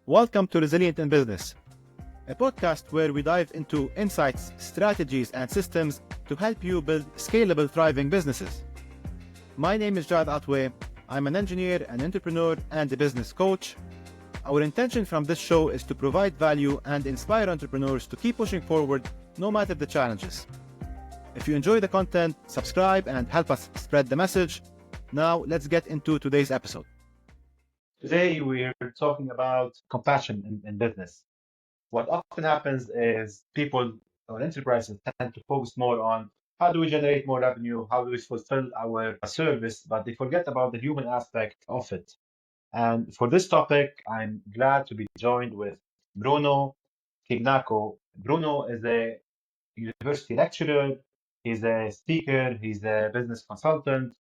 Welcome to Resilient in Business, a podcast where we dive into insights, strategies, and systems to help you build scalable, thriving businesses. My name is Jad Atwe. I'm an engineer, an entrepreneur, and a business coach. Our intention from this show is to provide value and inspire entrepreneurs to keep pushing forward no matter the challenges. If you enjoy the content, subscribe and help us spread the message. Now, let's get into today's episode. Today, we're talking about compassion in business. What often happens is people or enterprises tend to focus more on how do we generate more revenue, how do we fulfill our service, but they forget about the human aspect of it. And for this topic, I'm glad to be joined with Bruno Cignacco. Bruno is a university lecturer, he's a speaker, he's a business consultant,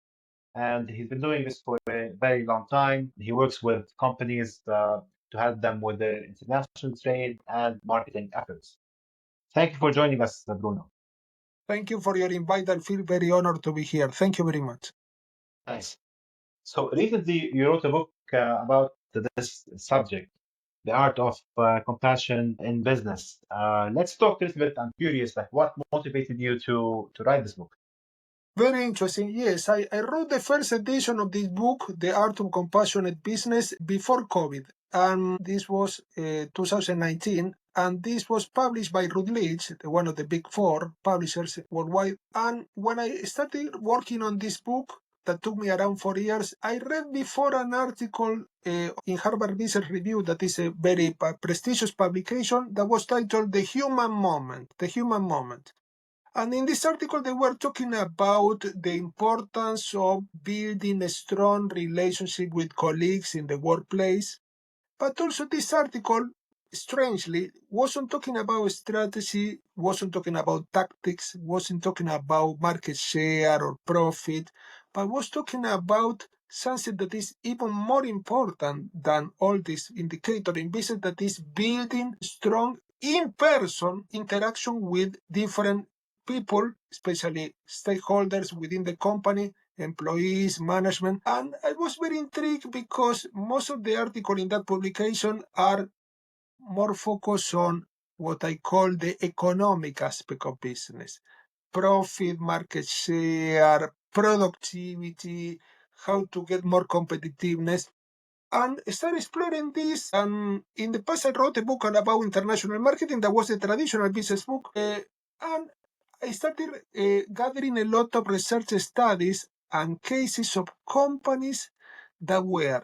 and he's been doing this for a very long time. He works with companies to help them with their international trade and marketing efforts. Thank you for joining us, Bruno. Thank you for your invite. I feel very honored to be here. Thank you very much. Nice. So recently you wrote a book about this subject, the art of compassion in business. Let's talk a little bit. I'm curious, like what motivated you to write this book? Very interesting. Yes, I wrote the first edition of this book, The Art of Compassionate Business, before COVID. And this was 2019. And this was published by Routledge, one of the big four publishers worldwide. And when I started working on this book, that took me around 4 years, I read before an article in Harvard Business Review that is a very prestigious publication that was titled The Human Moment. The Human Moment. And in this article, they were talking about the importance of building a strong relationship with colleagues in the workplace. But also this article, strangely, wasn't talking about strategy, wasn't talking about tactics, wasn't talking about market share or profit, but was talking about something that is even more important than all these indicators in business, that is building strong in-person interaction with different people, especially stakeholders within the company, employees, management. And I was very intrigued because most of the articles in that publication are more focused on what I call the economic aspect of business. Profit, market share, productivity, how to get more competitiveness. And start exploring this. And in the past, I wrote a book about international marketing that was a traditional business book. And I started gathering a lot of research studies and cases of companies that were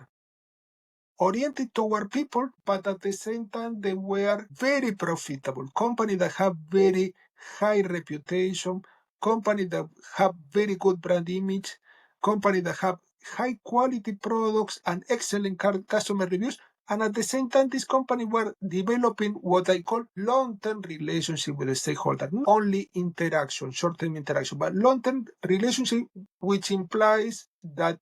oriented toward people, but at the same time, they were very profitable. Companies that have very high reputation, companies that have very good brand image, companies that have high quality products and excellent customer reviews. And at the same time, these companies were developing what I call long-term relationship with the stakeholder. Not only interaction, short-term interaction, but long-term relationship, which implies that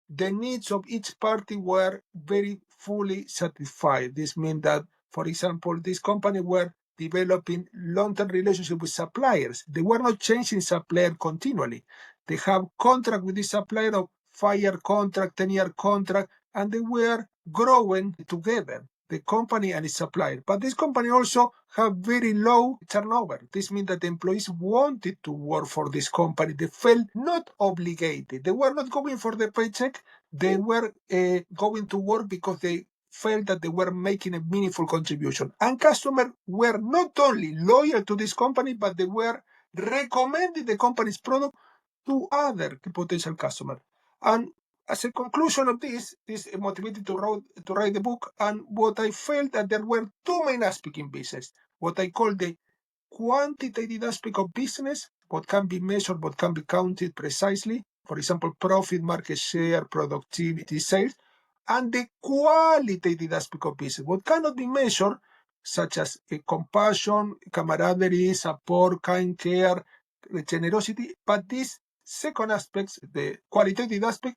the needs of each party were very fully satisfied. This means that, for example, these companies were developing long-term relationship with suppliers. They were not changing supplier continually. They have contract with the supplier of 5-year contract, 10-year contract, and they were growing together, the company and its supplier. But this company also have very low turnover. This means that the employees wanted to work for this company. They felt not obligated. They were not going for the paycheck. They were going to work because they felt that they were making a meaningful contribution. And customers were not only loyal to this company, but they were recommending the company's product to other potential customers. And as a conclusion of this motivated to write the book. And what I felt that there were two main aspects in business. What I call the quantitative aspect of business, what can be measured, what can be counted precisely. For example, profit, market share, productivity, sales. And the qualitative aspect of business, what cannot be measured, such as compassion, camaraderie, support, kind care, generosity. But these second aspects, the qualitative aspect,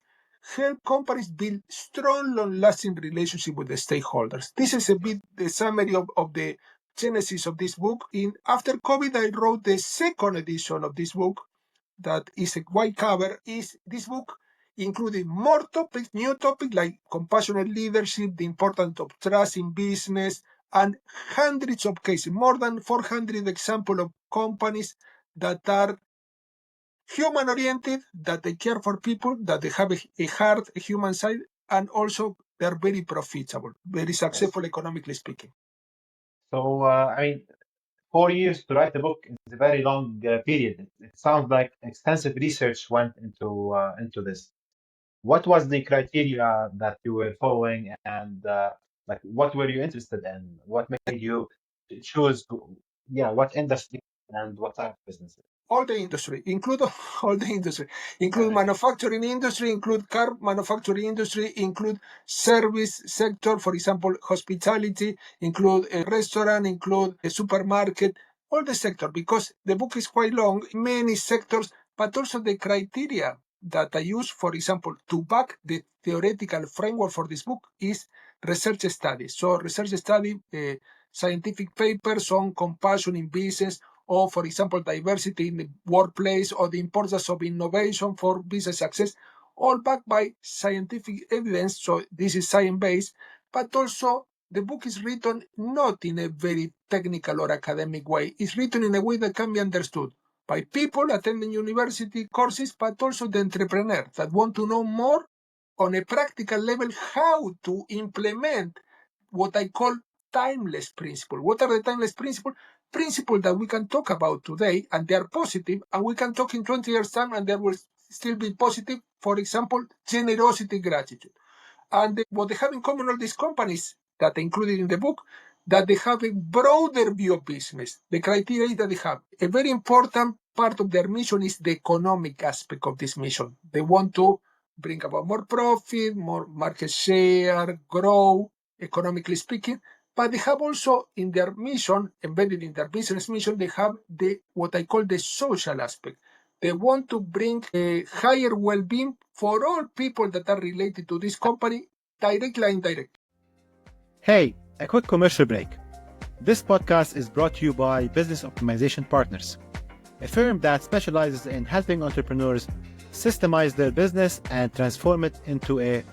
help companies build strong, long-lasting relationship with the stakeholders. This is a bit the summary of the genesis of this book. After COVID, I wrote the second edition of this book that is a white cover. This book including more topics, new topics like compassionate leadership, the importance of trust in business, and hundreds of cases, more than 400 examples of companies that are human-oriented, that they care for people, that they have a heart, a human side, and also they're very profitable, very successful economically speaking. So, I mean, 4 years to write a book is a very long period. It sounds like extensive research went into this. What was the criteria that you were following, and like what were you interested in? What made you choose, what industry and what type of businesses? All the industry, include all the industry, include manufacturing industry, include car manufacturing industry, include service sector, for example, hospitality, include a restaurant, include a supermarket, all the sector, because the book is quite long, many sectors, but also the criteria that I use, for example, to back the theoretical framework for this book is research studies. So research study, scientific papers on compassion in business, or, for example, diversity in the workplace, or the importance of innovation for business success, all backed by scientific evidence. So this is science-based, but also the book is written not in a very technical or academic way. It's written in a way that can be understood by people attending university courses, but also the entrepreneurs that want to know more on a practical level how to implement what I call timeless principle. What are the timeless principles? Principles that we can talk about today and they are positive, and we can talk in 20 years' time and they will still be positive. For example, generosity, gratitude. And what they have in common, all these companies that are included in the book, that they have a broader view of business. The criteria is that they have a very important part of their mission is the economic aspect of this mission. They want to bring about more profit, more market share, grow, economically speaking. But they have also in their mission, embedded in their business mission, they have the what I call the social aspect. They want to bring a higher well-being for all people that are related to this company, directly and indirectly. Hey, a quick commercial break. This podcast is brought to you by Business Optimization Partners, a firm that specializes in helping entrepreneurs systemize their business and transform it into a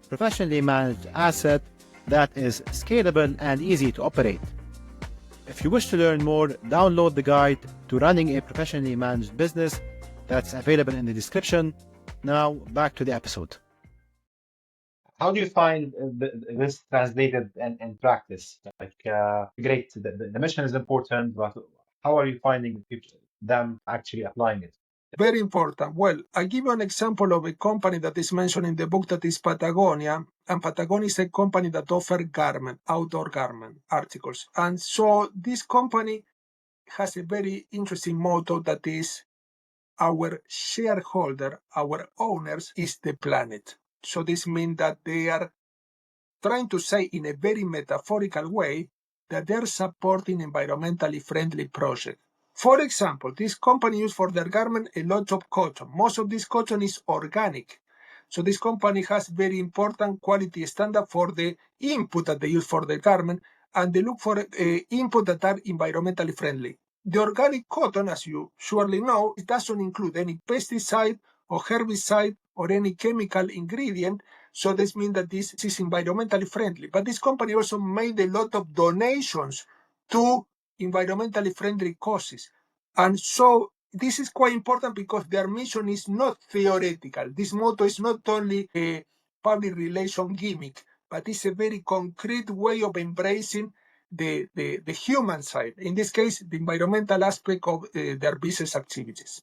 professionally managed asset that is scalable and easy to operate. If you wish to learn more, download the guide to running a professionally managed business that's available in the description. Now, back to the episode. How do you find this translated in practice? Like, great, the mission is important, but how are you finding them actually applying it? Very important. Well, I give you an example of a company that is mentioned in the book that is Patagonia. And Patagonia is a company that offers outdoor garment articles. And so this company has a very interesting motto that is our shareholder, our owners is the planet. So this means that they are trying to say in a very metaphorical way that they're supporting environmentally friendly projects. For example, this company uses for their garment a lot of cotton. Most of this cotton is organic. So this company has very important quality standard for the input that they use for the garment, and they look for input that are environmentally friendly. The organic cotton, as you surely know, it doesn't include any pesticide or herbicide or any chemical ingredient. So this means that this is environmentally friendly. But this company also made a lot of donations to environmentally friendly causes. And so this is quite important because their mission is not theoretical. This motto is not only a public relation gimmick, but it's a very concrete way of embracing the human side. In this case, the environmental aspect of their business activities.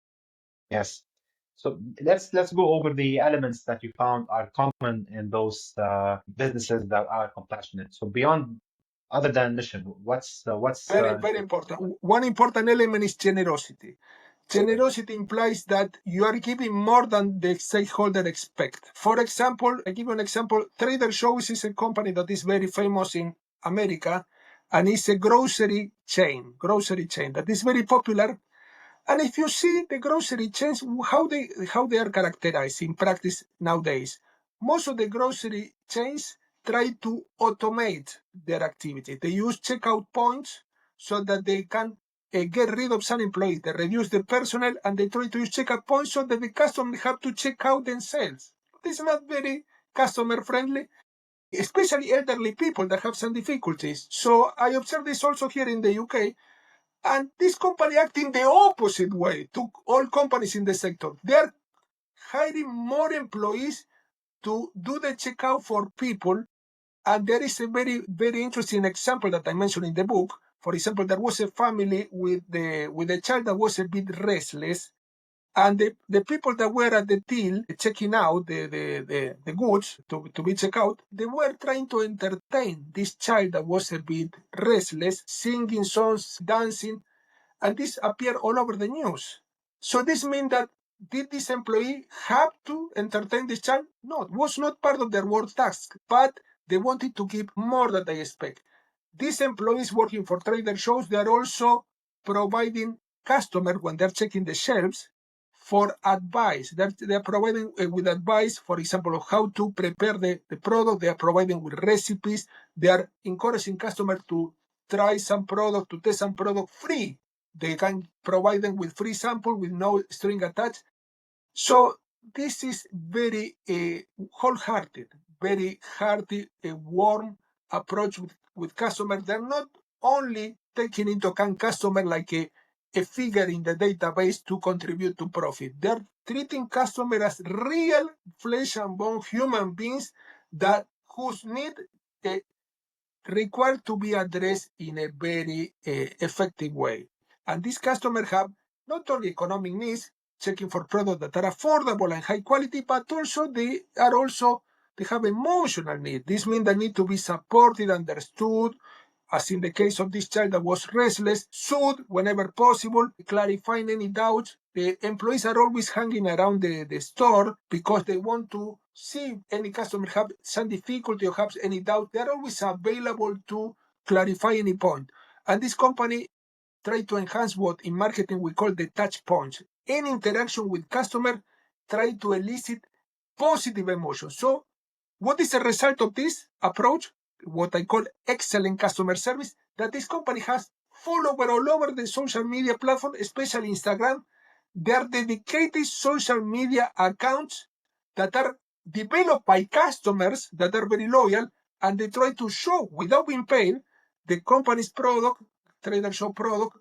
Yes. So let's go over the elements that you found are common in those businesses that are compassionate. So beyond, other than mission, what's Very important. One important element is generosity. Generosity implies that you are giving more than the stakeholder expect. For example, I give you an example. Trader Joe is a company that is very famous in America, and it's a grocery chain that is very popular. And if you see the grocery chains, how they are characterized in practice nowadays, most of the grocery chains try to automate their activity. They use checkout points so that they can get rid of some employees. They reduce the personnel and they try to use checkout points so that the customers have to check out themselves. It's not very customer friendly, especially elderly people that have some difficulties. So I observed this also here in the UK. And this company acting the opposite way to all companies in the sector. They are hiring more employees to do the checkout for people. And there is a very, very interesting example that I mentioned in the book. For example, there was a family with a child that was a bit restless. And the people that were at the till checking out the goods to be checked out, they were trying to entertain this child that was a bit restless, singing songs, dancing, and this appeared all over the news. So this means that did this employee have to entertain this child? No, it was not part of their work task, but they wanted to give more than they expect. These employees working for Trader Joe's, they are also providing customers when they're checking the shelves for advice. They're providing with advice, for example, of how to prepare the product. They are providing with recipes. They are encouraging customers to try some product, to test some product free. They can provide them with free sample with no string attached. So this is very wholehearted, very hearty, a warm approach with customers. They're not only taking into account customer like a figure in the database to contribute to profit. They're treating customers as real flesh and bone human beings that whose need required to be addressed in a very effective way. And these customers have not only economic needs, checking for products that are affordable and high quality, but also they have emotional needs. This means they need to be supported, understood, as in the case of this child that was restless, soothed whenever possible, clarifying any doubts. The employees are always hanging around the store because they want to see any customer have some difficulty or have any doubt. They're always available to clarify any point. And this company try to enhance what in marketing we call the touch points. Any interaction with customer try to elicit positive emotions. So what is the result of this approach? What I call excellent customer service, that this company has followers all over the social media platform, especially Instagram. They are dedicated social media accounts that are developed by customers that are very loyal, and they try to show without being paid the company's product, Trader Joe product,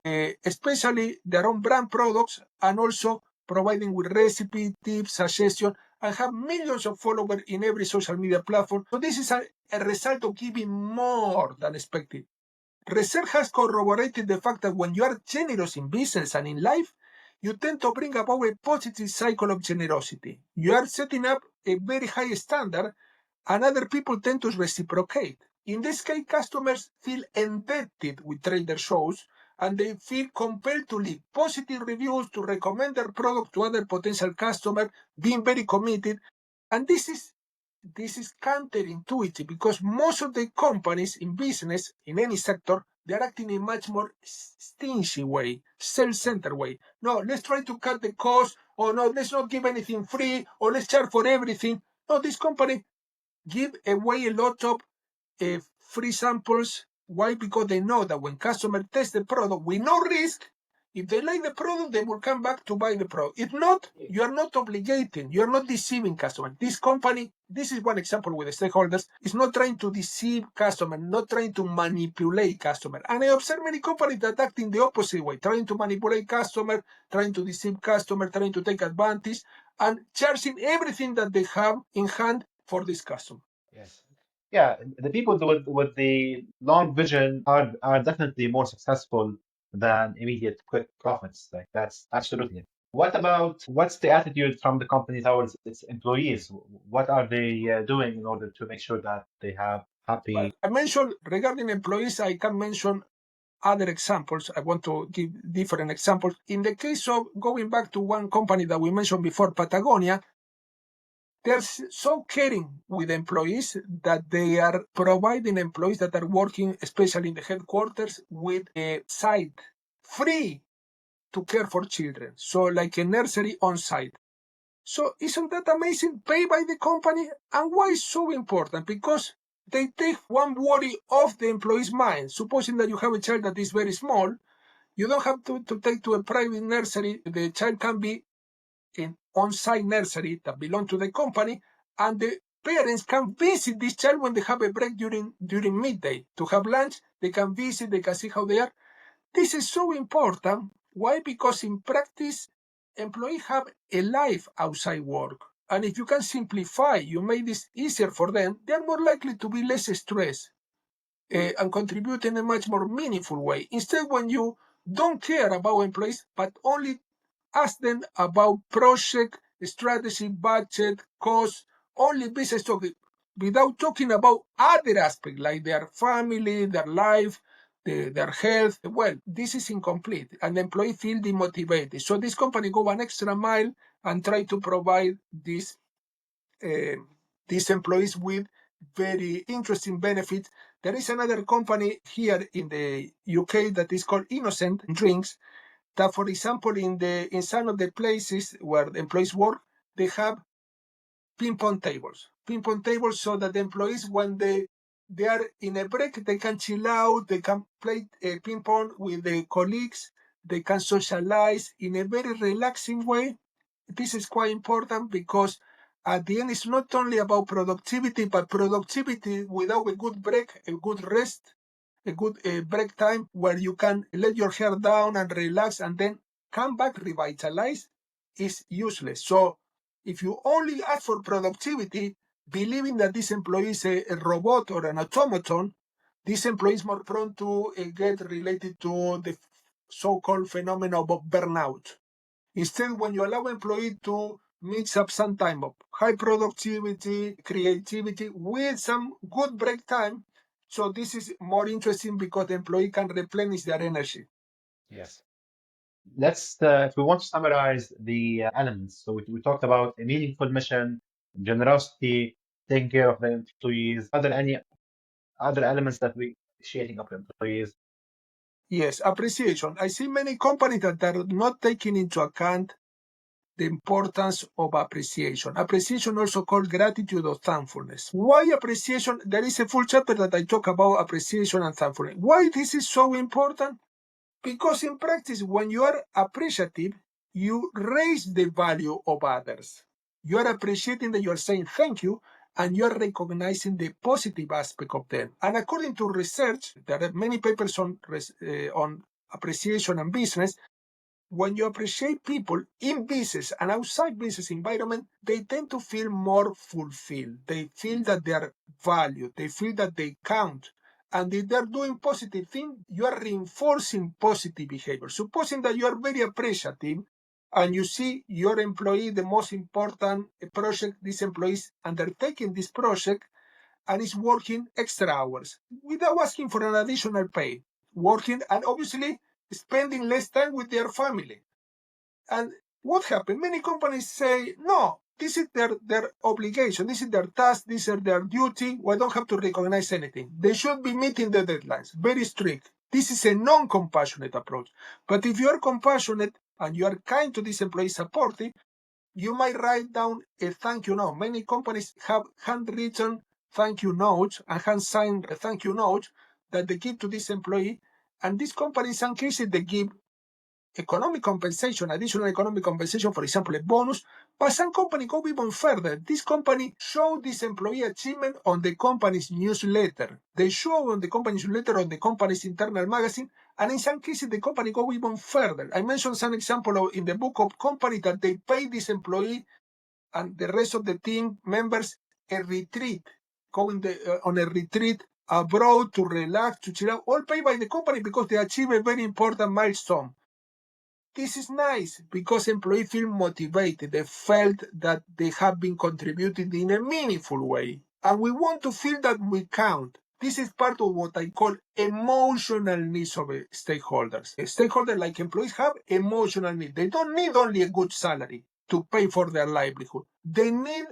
especially their own brand products, and also providing with recipe, tips, suggestions, and have millions of followers in every social media platform. So this is a result of giving more than expected. Research has corroborated the fact that when you are generous in business and in life, you tend to bring about a positive cycle of generosity. You are setting up a very high standard, and other people tend to reciprocate. In this case, customers feel indebted with Trader Joe's, and they feel compelled to leave positive reviews, to recommend their product to other potential customers, being very committed. And this is counterintuitive because most of the companies in business, in any sector, they're acting in a much more stingy way, self-centered way. No, let's try to cut the cost, or no, let's not give anything free, or let's charge for everything. No, this company give away a lot of free samples. Why? Because they know that when customers test the product with no risk, if they like the product, they will come back to buy the product. If not, you are not obligating, you are not deceiving customers. This company, this is one example with the stakeholders, is not trying to deceive customers, not trying to manipulate customers. And I observe many companies that act in the opposite way, trying to manipulate customers, trying to deceive customers, trying to take advantage, and charging everything that they have in hand for this customer. Yes. Yeah, the people with the long vision are definitely more successful than immediate quick profits. Like that's absolutely. What's the attitude from the company towards its employees? What are they doing in order to make sure that they have Well, happy? I mentioned regarding employees, I can mention other examples. I want to give different examples. In the case of going back to one company that we mentioned before, Patagonia, they're so caring with employees that they are providing employees that are working, especially in the headquarters, with a site free to care for children. So like a nursery on site. So isn't that amazing? Paid by the company. And why is so important? Because they take one worry off the employee's mind. Supposing that you have a child that is very small, you don't have to take to a private nursery. The child can be in on-site nursery that belong to the company, and the parents can visit this child when they have a break during midday to have lunch. They can visit, they can see how they are. This is so important. Why? Because in practice, employees have a life outside work. And if you can simplify, you make this easier for them, they are more likely to be less stressed and contribute in a much more meaningful way. Instead, when you don't care about employees, but only ask them about project, strategy, budget, cost, only business topic, without talking about other aspects like their family, their life, their health. Well, this is incomplete, and the employee feel demotivated. So this company go an extra mile and try to provide these employees with very interesting benefits. There is another company here in the UK that is called Innocent Drinks, that, for example, in some of the places where the employees work, they have ping pong tables. Ping pong tables so that the employees, when they are in a break, they can chill out, they can play ping pong with the colleagues, they can socialize in a very relaxing way. This is quite important because at the end, it's not only about productivity, but productivity without a good break, a good rest, a good break time where you can let your hair down and relax and then come back revitalized is useless. So if you only ask for productivity, believing that this employee is a robot or an automaton, this employee is more prone to get related to the so-called phenomenon of burnout. Instead, when you allow employee to mix up some time of high productivity, creativity with some good break time, so this is more interesting because the employee can replenish their energy. Yes. Let's, if we want to summarize the elements, so we talked about a meaningful mission, generosity, taking care of the employees. Are there any other elements that we appreciating of employees? Yes, appreciation. I see many companies that are not taking into account the importance of appreciation. Appreciation, also called gratitude or thankfulness. Why appreciation? There is a full chapter that I talk about appreciation and thankfulness. Why this is so important? Because in practice, when you are appreciative, you raise the value of others. You are appreciating that you are saying thank you, and you are recognizing the positive aspect of them. And according to research, there are many papers on appreciation and business. When you appreciate people in business and outside business environment, they tend to feel more fulfilled. They feel that they are valued. They feel that they count. And if they're doing positive things, you are reinforcing positive behavior. Supposing that you are very appreciative and you see your employee, the most important project, this employee is undertaking this project and is working extra hours without asking for an additional pay, working and obviously spending less time with their family. And what happened? Many companies say, no, this is their obligation, this is their task, this is their duty. We don't have to recognize anything. They should be meeting the deadlines, very strict. This is a non-compassionate approach. But if you are compassionate and you are kind to this employee, supportive, you might write down a thank you note. Many companies have handwritten thank you notes and hand-signed thank you notes that they give to this employee. And these companies, in some cases, they give economic compensation, additional economic compensation, for example, a bonus. But some company go even further. This company show this employee achievement on the company's newsletter. They show on the company's newsletter, on the company's internal magazine, and in some cases, the company go even further. I mentioned some example in the book of companies that they pay this employee and the rest of the team members a retreat, going on a retreat abroad to relax, to chill out, all paid by the company because they achieve a very important milestone. This is nice because employees feel motivated. They felt that they have been contributing in a meaningful way. And we want to feel that we count. This is part of what I call emotional needs of stakeholders. Stakeholders like employees have emotional needs. They don't need only a good salary to pay for their livelihood. They need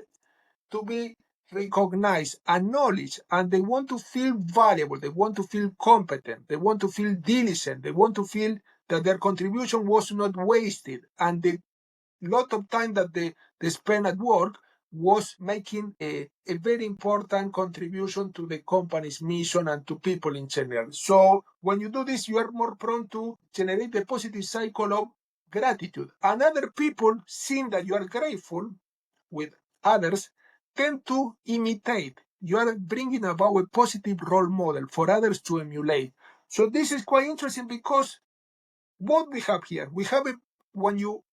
to be recognized, acknowledged, and they want to feel valuable. They want to feel competent. They want to feel diligent. They want to feel that their contribution was not wasted, and the lot of time that they spent at work was making a very important contribution to the company's mission and to people in general. So when you do this, you are more prone to generate a positive cycle of gratitude. And other people, seeing that you are grateful with others, tend to imitate. You are bringing about a positive role model for others to emulate. So this is quite interesting because what we have here, when you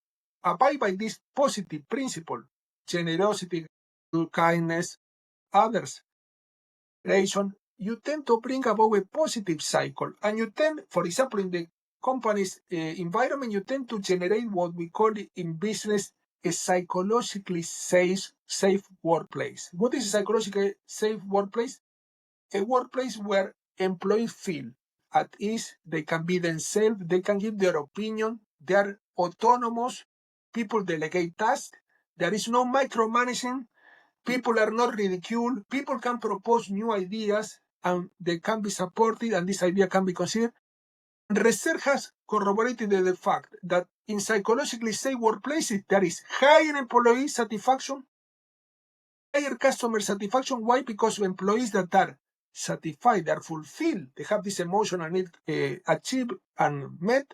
abide by this positive principle, generosity, kindness, others, relation, you tend to bring about a positive cycle. And you tend, for example, in the company's environment, you tend to generate what we call in business a psychologically safe workplace. What is a psychologically safe workplace? A workplace where employees feel at ease, they can be themselves, they can give their opinion, they are autonomous, people delegate tasks, there is no micromanaging, people are not ridiculed, people can propose new ideas and they can be supported and this idea can be considered. Research has corroborated the fact that in psychologically safe workplaces, there is higher employee satisfaction, higher customer satisfaction. Why? Because employees that are satisfied, they are fulfilled, they have this emotional need achieved and met,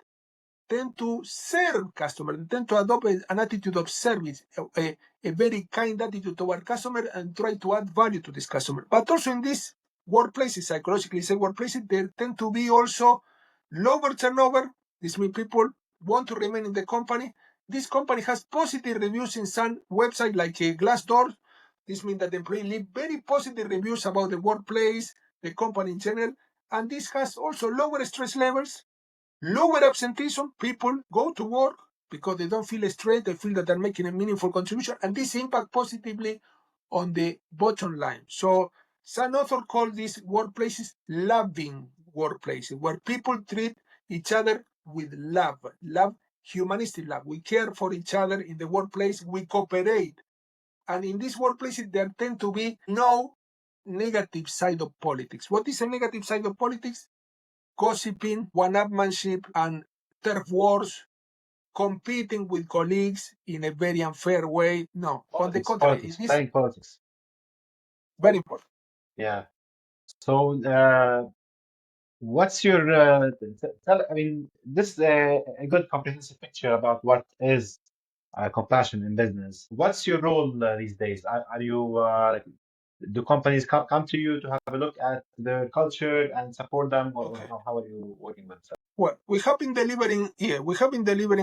tend to serve customers, tend to adopt an attitude of service, a very kind attitude toward customer and try to add value to this customer. But also in these workplaces, psychologically safe workplaces, there tend to be also lower turnover. This means people want to remain in the company. This company has positive reviews in some website like Glassdoor. This means that the employee leave very positive reviews about the workplace, the company in general. And this has also lower stress levels, lower absenteeism. People go to work because they don't feel stressed, they feel that they're making a meaningful contribution, and this impact positively on the bottom line. So some author call these workplaces loving workplaces, where people treat each other with love, humanistic love. We care for each other in the workplace, we cooperate. And in these workplaces, there tend to be no negative side of politics. What is a negative side of politics? Gossiping, one-upmanship, and turf wars, competing with colleagues in a very unfair way. No, on the contrary, Politics, it is playing politics. very important. Yeah. So, what's your tell? I mean, this is a good comprehensive picture about what is compassion in business. What's your role these days? Are you like, do companies come to you to have a look at their culture and support them, or Okay. how are you working with them? Well, we have been delivering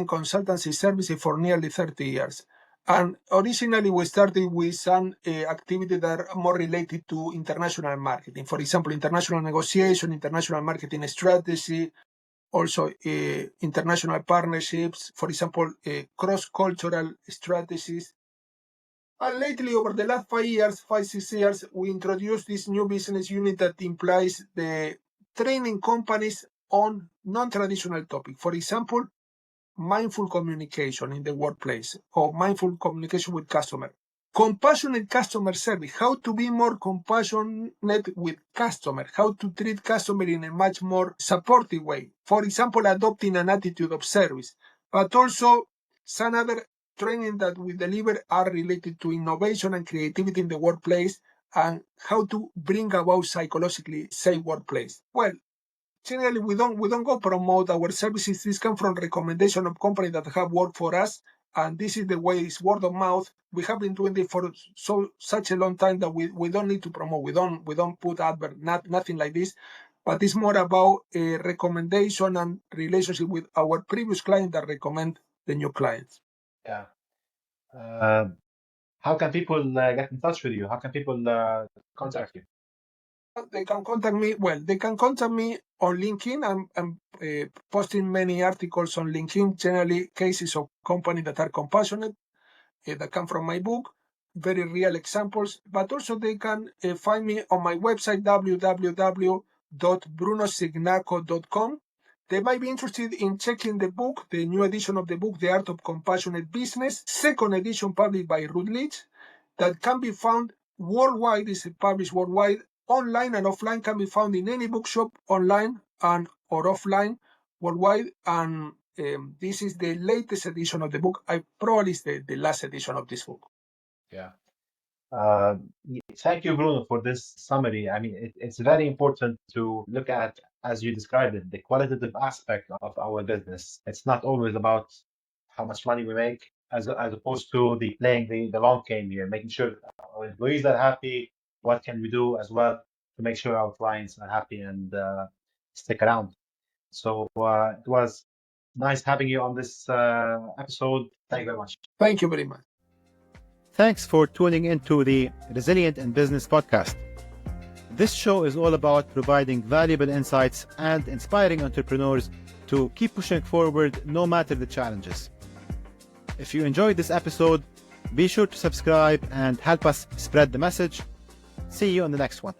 consultancy services for nearly 30 years. And originally, we started with some activities that are more related to international marketing. For example, international negotiation, international marketing strategy, also international partnerships, for example, cross-cultural strategies. And lately, over the last 5 years, 6 years, we introduced this new business unit that implies the training companies on non-traditional topics. For example, mindful communication in the workplace or mindful communication with customer. Compassionate customer service, how to be more compassionate with customer, how to treat customer in a much more supportive way. For example, adopting an attitude of service, but also some other training that we deliver are related to innovation and creativity in the workplace and how to bring about psychologically safe workplace. Well, generally we don't go promote our services. This come from recommendation of companies that have worked for us, and this is the way it's word of mouth. We have been doing it for such a long time that we don't need to promote. We don't put advert, nothing like this. But it's more about a recommendation and relationship with our previous client that recommend the new clients. Yeah. How can people get in touch with you? How can people contact you? They can contact me. Well, they can contact me on LinkedIn. I'm posting many articles on LinkedIn, generally cases of companies that are compassionate, that come from my book, very real examples. But also they can find me on my website, www.brunocignacco.com. They might be interested in checking the book, the new edition of the book, The Art of Compassionate Business, second edition published by Routledge, that can be found worldwide, is published worldwide, online and offline, can be found in any bookshop, online and or offline, worldwide. And this is the latest edition of the book. I probably is the last edition of this book. Yeah. Thank you, Bruno, for this summary. I mean, it's very important to look at, as you described it, the qualitative aspect of our business. It's not always about how much money we make. as opposed to playing the long game here, making sure that our employees are happy. What can we do as well to make sure our clients are happy and stick around? So it was nice having you on this episode. Thank you very much. Thank you very much. Thanks for tuning into the Resilient in Business podcast. This show is all about providing valuable insights and inspiring entrepreneurs to keep pushing forward no matter the challenges. If you enjoyed this episode, be sure to subscribe and help us spread the message. See you on the next one.